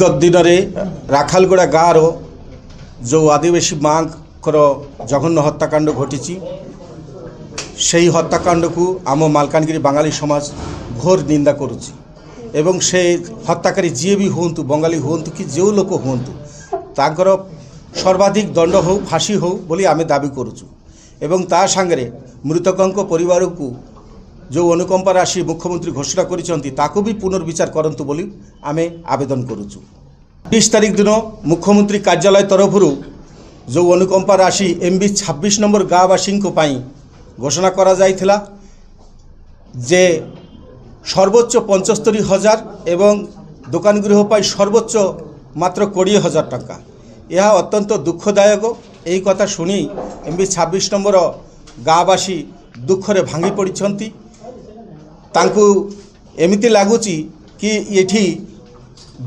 विगत दिन में राखालगोड़ा गाँव जो आदिवासी माँकर जघन्य हत्याकांड घटी से हत्याकांड को आम मालकानगिरी बांगाली समाज घोर निंदा करुच्ची एवं से हत्याकारी जी भी हूँ बंगाली हूँ कि जो लोक हूँ तांकर सर्वाधिक दंड हो फाँसी हो बोली आमे दाबी करुचु एवं ता सांगरे मृतकों परिवार को जो अनुकंपा राशि मुख्यमंत्री घोषणा करिसेंती भी पुनर्विचार करंतु बोली आमे आवेदन करुचु। 20 तारीख दिन मुख्यमंत्री कार्यालय तरफ जो अनुकंपा राशि MB 26 नंबर गाँववासी घोषणा करा जाइथिला जे सर्वोच्च 75,000 एवं दुकान गृह पर सर्वोच्च मात्र 20,000 टंका। यह अत्यंत दुखदायक। यही कथा शुणी MB 26 नंबर गाँववासी दुखरे भांगी पड़ती एमती लगुच कि ये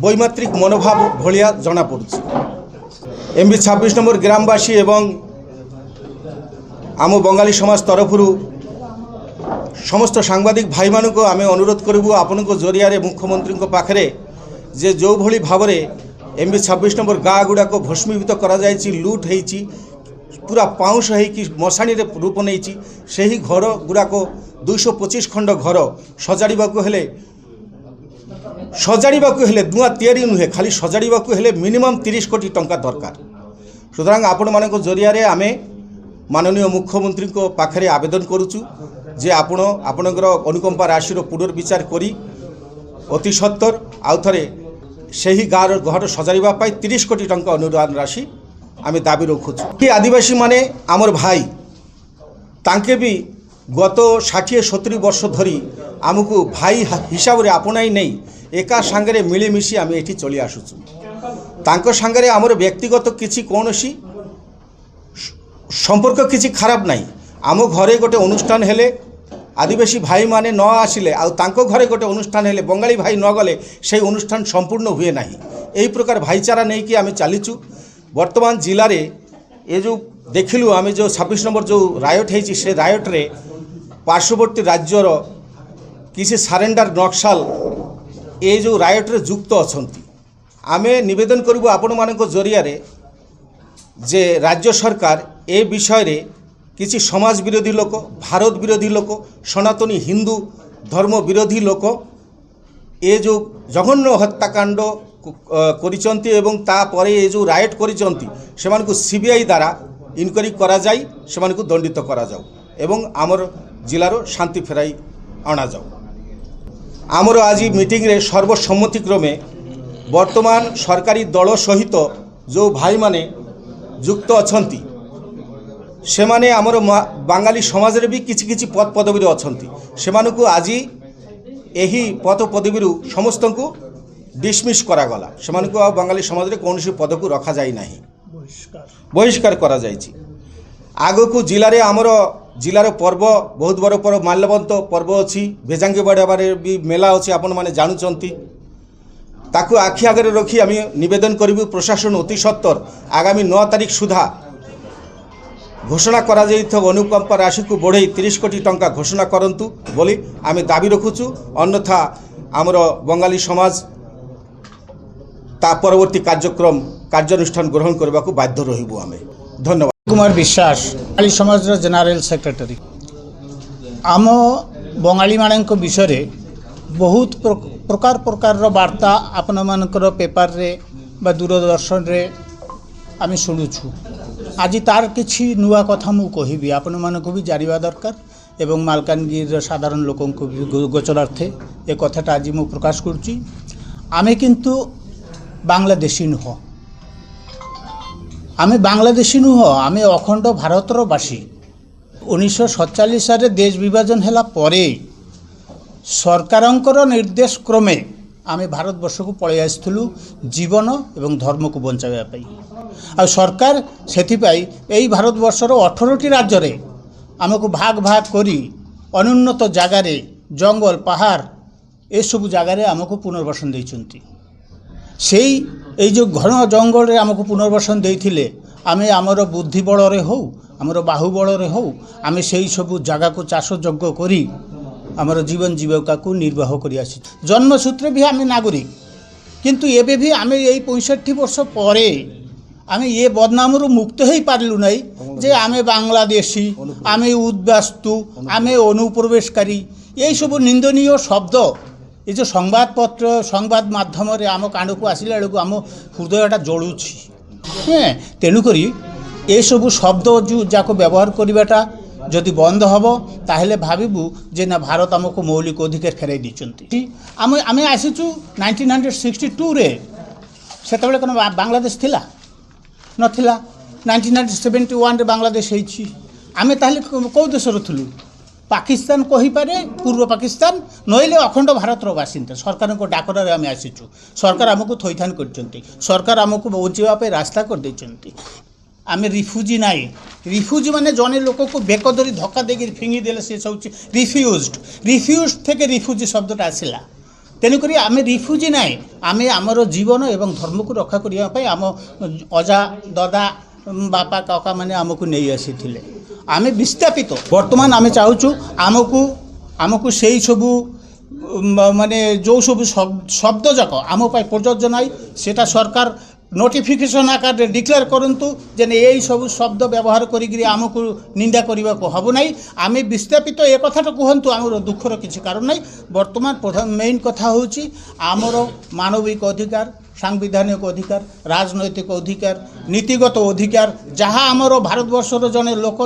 वैमात्रिक मनोभाव भलिया जना पड़ुछि। MB 26 नंबर ग्रामवासी एवं आम बंगाली समाज तरफ समस्त सांबादिक भाई मान को आमे अनुरोध करूँ आपण जरिया मुख्यमंत्री पाखे जे जो भली भाव MB 26 नंबर गाँ गुड़ाक भस्मीभूत करा जायछि, लुट होइछि, पूरा पाउंश होइकि मशाणी रूप नहीं से ही घर गुड़ाक 225 खंड घर सजाड़ाकू हेले दुआ तैयारी नुहे खाली सजाड़ाकू हेले मिनिमम 30 कोटी टंका दरकार। सुतरां आपण मानक जरिया आमे माननीय मुख्यमंत्री पाखे आवेदन करुचु जे आपणकर अनुकंपा राशि पुनर्विचार करी अति सत्तर आउ थे से ही गाँव घर सजाड़ापी 30 कोटी टंका अनुदान राशि आमे दाबी रखुचु कि आदिवासी माने आमर भाई तांके भी गत 60-70 वर्ष धरी आमको भाई हिसाब से आपणाई नहीं एका सांगरे मिलेमिशी आम ये चली आसुचु। तांको सांगरे आमर व्यक्तिगत किसी कौन संपर्क किसी खराब नहीं। आम घरे गोटे अनुष्ठान हेले आदिवासी भाई माने न आसिले आ तांको घरे गोटे अनुष्ठान हेले बंगाली भाई न गले से अनुष्ठान संपूर्ण हुए नहीं। यही प्रकार भाईचारा नहीं कि आम चलीचु। वर्तमान जिले में ये जो देखिलु आम जो 26 नंबर जो रायट है से रायट रे पार्श्ववर्ती राज्यर किसी सारेंडर नक्सल ये जो रायट रे युक्त अछंती आमे निवेदन करूँ आपण मानक जरिया जे राज्य सरकार ए विषय रे किसी समाज विरोधी लोक भारत विरोधी लोक सनातनी हिंदू धर्म विरोधी लोक ये जो जघन्य हत्याकांड करिसंती एवं तापरे ये जो रायट करिसंती सेमानकु CBI द्वारा इनक्वारी करा जाई सेमानकु दंडित करा जाऊ एवं आमर जिलार शांति फेराई आना जाऊ। आमर आज मीटिंग रे सर्वसम्मति क्रमे वर्तमान सरकारी दल सहित जो भाई माने युक्त अछंती से माने आमर बांगाली समाज रे भी किछि पद पदवी अछंती सेमानकु आज एही पद पदवी समस्त को डिसमिस करागला सेमानकु आ बांगाली समाज रे कौन पद को रखा जाई नाही बहिष्कार करा जायछि। आगो को जिले में आमर जिलार पर्व बहुत बड़ पर्व माल्यवंत पर्व अच्छी भेजांगी बाड़े भी मेला अच्छी आपण मैंने जानुचंती ताकू आखि आगे रखी आम निवेदन करूँ प्रशासन अति सत्तर आगामी 9 तारीख सुधा घोषणा करा अनुकंपा राशि को बढ़े 30 कोटी टंका घोषणा करंतु बोली आम दाबी रखुचु। अन्यथा आमर बंगाली समाज ता परवर्ती कार्यक्रम कार्यानुष्ठान ग्रहण करने को बाध्य रहिबु आमे। धन्यवाद। कुमार विश्वास बंगाली समाज जेनेल सेक्रेटरी आम बंगाली मानक विषय बहुत प्रकार प्रकार वार्ता आपण मानकर पेपर रे बा दूरदर्शन रे आम शुणुछु। आज तार किछि नुआ कथा मु कहिबी आपण मानक भी जानिबा दरकार एवं मालकानगिरी साधारण लोकों को भी गोचरार्थे ए कथाटा आज मु प्रकाश करुच्ची। आमे किंतु बांग्लादेशी नुह आमे बांग्लादेशी नुह आमे अखंड भारतर बासी। 1947 देश विभाजन हैला परे सरकारंकर निर्देश क्रमे आमे भारतवर्ष को पळै आसिथलु जीवन एवं धर्म को बंचाइबा पई। आ सरकार सेथिपाई एई भारतवर्षर 18टी राज्य रे आमको भाग भाग करी अनुन्नत जगार जंगल पहाड़ ए सब जगार आमको पुनर्वासन देइछंती। सेई ए जो घन जंगल रे आमको पुनर्वासन देइथिले आमे आमर बुद्धि बल रे हो आमर बाहुबल रे हो आमे सेई सब जगह को चाष यज्ञ करी आमर जीवन जीविका को निर्वाह करी आसी। जन्मसूत्रे भी आमे नागरिक কিন্তু ଏବେ ବି ଆମେ ଏଇ 65 ବର୍ଷ ପରେ ଆମେ ଏ ବଦନାମରୁ ମୁକ୍ତ ହେଇପାରିଲୁ ନାହିଁ ଯେ ଆମେ ବାଂଲାଦେଶୀ, ଆମେ ଉଦ୍ବାସ୍ତୁ, ଆମେ ଅନୁପ୍ରବେଶକାରୀ, ଏଇସବୁ ନିନ୍ଦନୀୟ ଶବ୍ଦ ଏ ଯେଉଁ ସମ୍ବାଦପତ୍ର ସମ୍ବାଦ ମାଧ୍ୟମରେ ଆମ କାନକୁ ଆସିଲା ବେଳକୁ ଆମ ହୃଦୟଟା ଜଳୁଛି। ତେଣୁକରି ଏସବୁ ଶବ୍ଦ ଯାକ ବ୍ୟବହାର କରିବାଟା ଯଦି ବନ୍ଦ ହେବ ତାହେଲେ ଭାବିବୁ ଯେ ନା ଭାରତ ଆମକୁ ମୌଳିକ ଅଧିକାର ଫେରାଇ ଦେଇଛନ୍ତି। ଆମେ ଆସିଛୁ 1962ରେ, ସେତେବେଳେ କ'ଣ ବାଂଲାଦେଶ ଥିଲା? ନଥିଲା। 1971ରେ ବାଂଲାଦେଶ ହେଇଛି। ଆମେ ତାହେଲେ କେଉଁ ଦେଶର ଥିଲୁ? ପାକିସ୍ତାନ କହିପାରେ, ପୂର୍ବ ପାକିସ୍ତାନ, ନହେଲେ ଅଖଣ୍ଡ ଭାରତର ବାସିନ୍ଦା। ସରକାରଙ୍କ ଡାକରାରେ ଆମେ ଆସିଛୁ। ସରକାର ଆମକୁ ଥଇଥାନ କରିଛନ୍ତି। ସରକାର ଆମକୁ ବଞ୍ଚିବା ପାଇଁ ରାସ୍ତା କରିଦେଇଛନ୍ତି। ଆମେ ରିଫ୍ୟୁଜି ନାହିଁ। ରିଫ୍ୟୁଜି ମାନେ ଜଣେ ଲୋକକୁ ବେକ ଧରି ଧକ୍କା ଦେଇକି ଫିଙ୍ଗି ଦେଲେ ସେ ହେଉଛି ରିଫ୍ୟୁଜ୍ থেকে ରିଫ୍ୟୁଜି ଶବ୍ଦଟା ଆସିଲା। ତେଣୁକରି ଆମେ ରିଫ୍ୟୁଜି ନାହିଁ। ଆମେ ଆମର ଜୀବନ ଏବଂ ଧର୍ମକୁ ରକ୍ଷା କରିବା ପାଇଁ ଆମ ଅଜା ଦଦା ବାପା କାକାମାନେ ଆମକୁ ନେଇ ଆସିଥିଲେ। ଆମେ ବିସ୍ଥାପିତ। ବର୍ତ୍ତମାନ ଆମେ ଚାହୁଁଛୁ ଆମକୁ ସେଇ ସବୁ ମାନେ ଯେଉଁ ସବୁ ଶବ୍ଦଯାକ ଆମ ପାଇଁ ପ୍ରଯୋଜ୍ୟ ନାହିଁ, ସେଟା ସରକାର ନୋଟିଫିକେସନ୍ ଆକାରରେ ଡିକ୍ଲେୟାର କରନ୍ତୁ ଯେ ଏଇ ସବୁ ଶବ୍ଦ ବ୍ୟବହାର କରିକିରି ଆମକୁ ନିନ୍ଦା କରିବାକୁ ହେବ ନାହିଁ। ଆମେ ବିସ୍ଥାପିତ ଏ କଥାଟା କୁହନ୍ତୁ, ଆମର ଦୁଃଖର କିଛି କାରଣ ନାହିଁ। ବର୍ତ୍ତମାନ ମେନ୍ କଥା ହେଉଛି ଆମର ମାନବିକ ଅଧିକାର, ସାମ୍ବିଧାନିକ ଅଧିକାର, ରାଜନୈତିକ ଅଧିକାର, ନୀତିଗତ ଅଧିକାର, ଯାହା ଆମର ଭାରତବର୍ଷର ଜଣେ ଲୋକ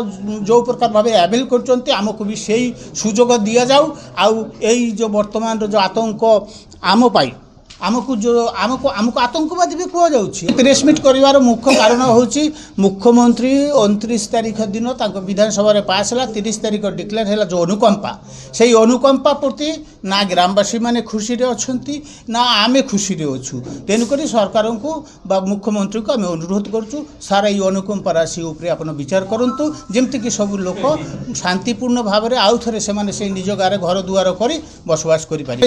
ଯେଉଁ ପ୍ରକାର ଭାବେ ଆଭେଲ୍ କରୁଛନ୍ତି ଆମକୁ ବି ସେଇ ସୁଯୋଗ ଦିଆଯାଉ। ଆଉ ଏଇ ଯେଉଁ ବର୍ତ୍ତମାନର ଯେଉଁ ଆତଙ୍କ ଆମ ପାଇଁ ଆମକୁ ଆତଙ୍କବାଦୀ ବି କୁହାଯାଉଛି। ପ୍ରେସ୍ ମିଟ୍ କରିବାର ମୁଖ୍ୟ କାରଣ ହେଉଛି ମୁଖ୍ୟମନ୍ତ୍ରୀ 29 ତାରିଖ ଦିନ ତାଙ୍କ ବିଧାନସଭାରେ ପାସ୍ ହେଲା, 30 ତାରିଖ ଡିକ୍ଲେୟାର ହେଲା ଯେଉଁ ଅନୁକମ୍ପା, ସେଇ ଅନୁକମ୍ପା ପ୍ରତି ନା ଗ୍ରାମବାସୀମାନେ ଖୁସିରେ ଅଛନ୍ତି ନା ଆମେ ଖୁସିରେ ଅଛୁ। ତେଣୁକରି ସରକାରଙ୍କୁ ବା ମୁଖ୍ୟମନ୍ତ୍ରୀଙ୍କୁ ଆମେ ଅନୁରୋଧ କରୁଛୁ, ସାରା ଏଇ ଅନୁକମ୍ପା ରାଶି ଉପରେ ଆପଣ ବିଚାର କରନ୍ତୁ, ଯେମିତିକି ସବୁ ଲୋକ ଶାନ୍ତିପୂର୍ଣ୍ଣ ଭାବରେ ଆଉ ଥରେ ସେମାନେ ସେଇ ନିଜ ଗାଁରେ ଘର ଦୁଆର କରି ବସବାସ କରିପାରିବେ।